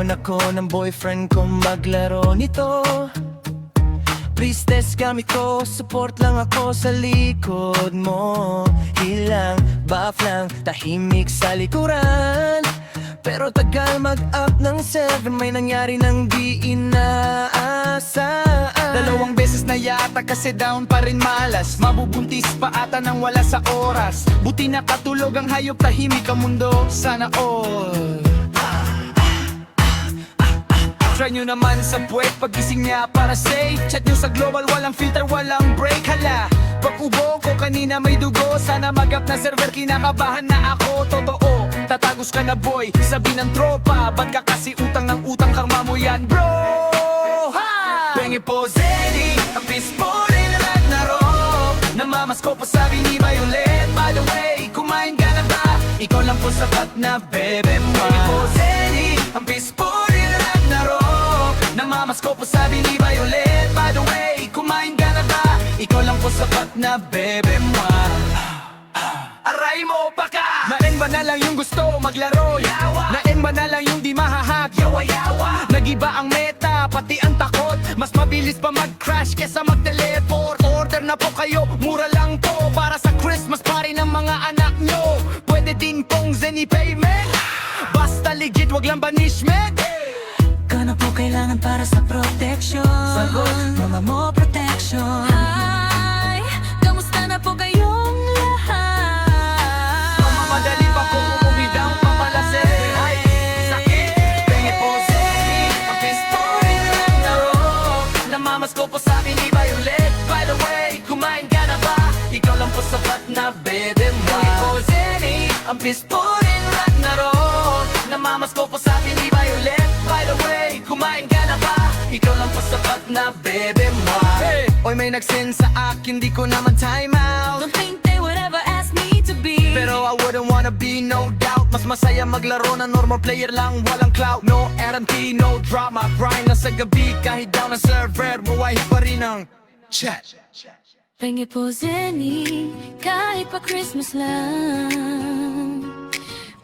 Tinapon ako ng boyfriend ko maglaro nito. Please test gamit ko, support lang ako sa likod mo. Ilang buff lang, tahimik sa likuran. Pero tagal mag-up ng 7, may nangyari nang di inaasahan. 2 beses na yata kasi down pa rin malas. Mabubuntis pa ata nang wala sa oras. Buti nakatulog ang hayop, tahimik ang mundo. Sana all. Try nyo naman sa puwet, pagising niya para safe. Chat nyo sa global, walang filter, walang break. Hala, pag-ubo ko kanina may dugo. Sana mag-up na server, kinakabahan na ako. Totoo, tatagos ka na boy, sabi ng tropa. Ba't ka kasi utang ng utang, karma mo yan bro. Ha! Pengi po Zeni, ang pispo rin na Ragnarok. Namamas ko pa sabi ni Violet. By the way, kumain ka na ba? Ikaw lang po sapat na bebe mo. Pengi po Zeni, ang pispo rin na Ragnarok. Namamas ko po sabi ni Violet. By the way, kumain ka na ba? Ikaw lang po sapat na bebe mo. Aray mo pa ka! Nain ba na lang yung gusto maglaro? Yawa! Nain ba na lang yung di mahahak? Yawa-yawa! Nagiba ang meta, pati ang takot. Mas mabilis pa mag-crash kesa mag-teleport. Order na po kayo, mura lang to. Para sa Christmas party ng mga anak nyo. Pwede din pong Zeni payment. Basta legit, wag lang banishment. Kano po kailangan para sa protection? Sagot, Mama mo protection. Hi, kamusta na po kayong lahat? Mamamadali pa kung umidang pamalasing. Ay, sakit. Pengi po Zeni, ang pistori na Ragnarok. Namamas ko po sabi ni Violet. By the way, kumain ka na ba? Ikaw lang po sapat na bebe mo. Pengi po Zeni, ang pistori na Ragnarok. Namamas ko po sabi ni Violet. By the way, kumain ka na ba? Ikaw lang po sapat na bebe mo. Hey! Oy, may nag-send sa akin, di ko naman time out. Don't think they would ever ask me to be. Pero I wouldn't wanna be, no doubt. Mas masaya maglaro na normal player lang, walang clout. No RMT, no drama. Grind na sa gabi, kahit down na server. Buhay pa rin ang chat. Pengi po Zeni, kahit pa Christmas lang.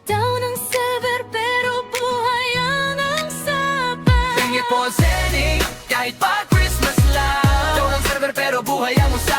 Down ang server pero buhay ang sapat. Pengi po Zeni, kahit pa Christmas lang. Down ang server pero buhay ang usapan.